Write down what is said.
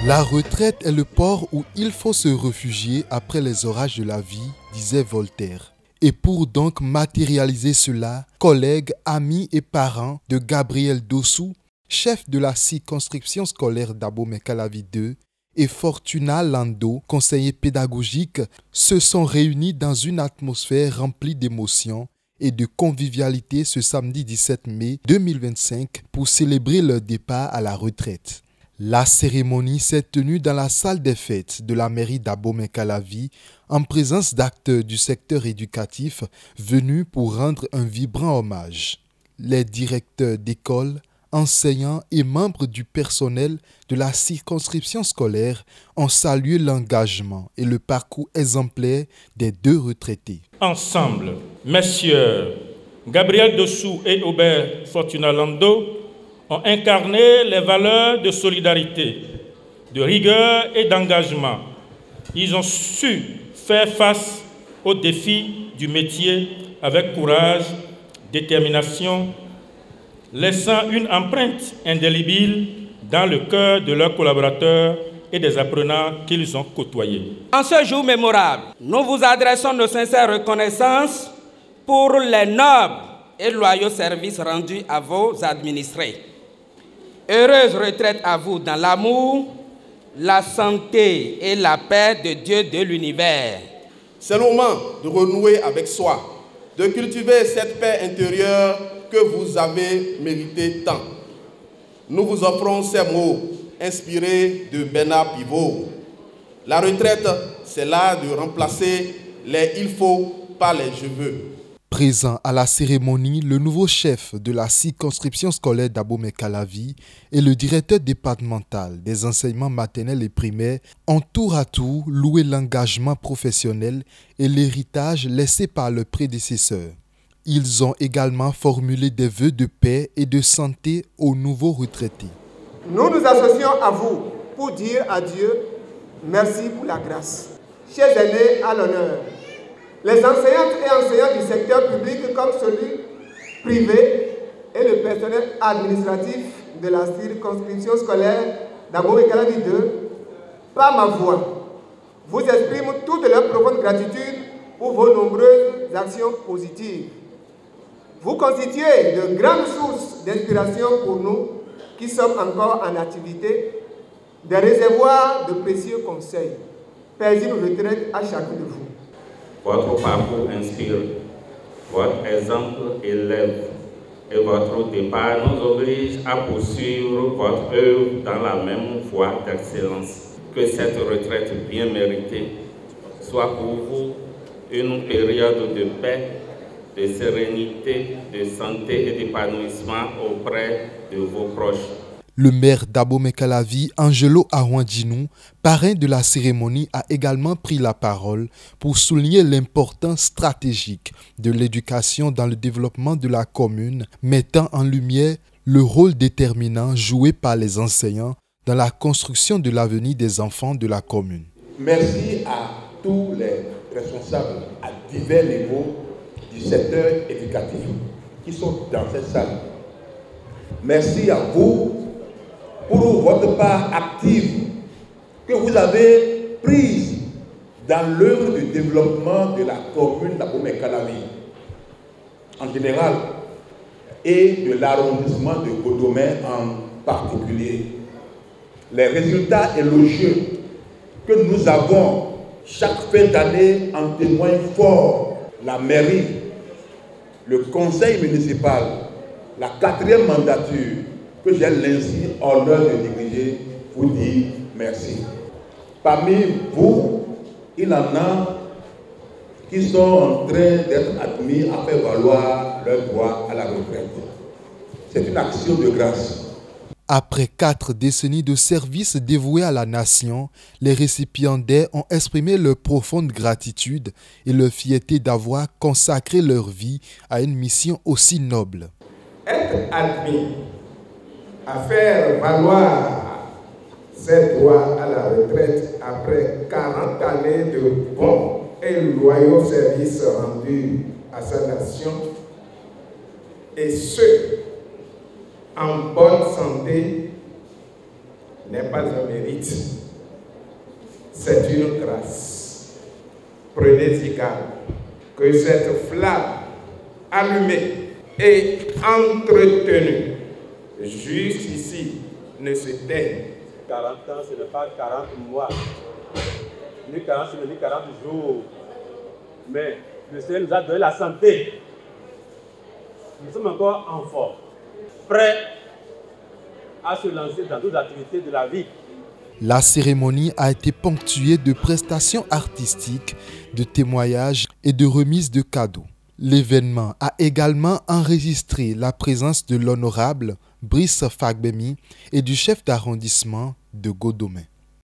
La retraite est le port où il faut se réfugier après les orages de la vie, disait Voltaire. Et pour donc matérialiser cela, collègues, amis et parents de Gabriel Dossou, chef de la circonscription scolaire d'Abomey-Calavi 2, et Fortuna Lando, conseiller pédagogique, se sont réunis dans une atmosphère remplie d'émotions et de convivialité ce samedi 17 mai 2025 pour célébrer leur départ à la retraite. La cérémonie s'est tenue dans la salle des fêtes de la mairie d'Abomey-Calavi en présence d'acteurs du secteur éducatif venus pour rendre un vibrant hommage. Les directeurs d'école, enseignants et membres du personnel de la circonscription scolaire ont salué l'engagement et le parcours exemplaire des deux retraités. Ensemble, messieurs Gabriel Dossou et Aubert Fortuna Lando ont incarné les valeurs de solidarité, de rigueur et d'engagement. Ils ont su faire face aux défis du métier avec courage, détermination, laissant une empreinte indélébile dans le cœur de leurs collaborateurs et des apprenants qu'ils ont côtoyés. En ce jour mémorable, nous vous adressons nos sincères reconnaissances pour les nobles et loyaux services rendus à vos administrés. Heureuse retraite à vous dans l'amour, la santé et la paix de Dieu de l'univers. C'est le moment de renouer avec soi, de cultiver cette paix intérieure que vous avez mérité tant. Nous vous offrons ces mots inspirés de Bernard Pivot. La retraite, c'est l'art de remplacer les « il faut » par les « je veux ». Présent à la cérémonie, le nouveau chef de la circonscription scolaire d'Abomey-Calavi et le directeur départemental des enseignements maternels et primaires ont tour à tour loué l'engagement professionnel et l'héritage laissé par leurs prédécesseurs. Ils ont également formulé des vœux de paix et de santé aux nouveaux retraités. Nous nous associons à vous pour dire à Dieu merci pour la grâce. Chers aînés à l'honneur, les enseignantes et enseignants du secteur public comme celui privé et le personnel administratif de la circonscription scolaire d'Abomey-Calavi 2, par ma voix, vous expriment toute leur profonde gratitude pour vos nombreuses actions positives. Vous constituez de grandes sources d'inspiration pour nous qui sommes encore en activité, des réservoirs de précieux conseils. Payez une retraite à chacun de vous. Votre parcours inspire, votre exemple élève et votre départ nous oblige à poursuivre votre œuvre dans la même voie d'excellence. Que cette retraite bien méritée soit pour vous une période de paix, de sérénité, de santé et d'épanouissement auprès de vos proches. Le maire d'Abomey-Calavi, Angelo Arwandinou, parrain de la cérémonie, a également pris la parole pour souligner l'importance stratégique de l'éducation dans le développement de la commune, mettant en lumière le rôle déterminant joué par les enseignants dans la construction de l'avenir des enfants de la commune. Merci à tous les responsables à divers niveaux du secteur éducatif qui sont dans cette salle. Merci à vous pour votre part active que vous avez prise dans l'œuvre de développement de la commune d'Abomey-Calavi en général et de l'arrondissement de Godomey en particulier. Les résultats élogieux que nous avons chaque fin d'année en témoignent fort. La mairie, le conseil municipal, la 4e mandature que j'ai l'insi honneur de diriger, vous dire merci. Parmi vous, il en a qui sont en train d'être admis à faire valoir leur droit à la retraite. C'est une action de grâce. Après 4 décennies de service dévoués à la nation, les récipiendaires ont exprimé leur profonde gratitude et leur fierté d'avoir consacré leur vie à une mission aussi noble. Être admis à faire valoir ses droits à la retraite après 40 années de bons et loyaux services rendus à sa nation, et ce, en bonne santé, n'est pas un mérite, c'est une grâce. Prenez-y garde que cette flamme allumée et entretenue jusqu'ici ne s'éteigne. 40 ans, ce n'est pas 40 mois, ni 40 semaines, ni 40 jours. Mais le Seigneur nous a donné la santé. Nous sommes encore en forme, prêts à se lancer dans d'autres activités de la vie. La cérémonie a été ponctuée de prestations artistiques, de témoignages et de remises de cadeaux. L'événement a également enregistré la présence de l'honorable Brice Fagbemi et du chef d'arrondissement de Godomé.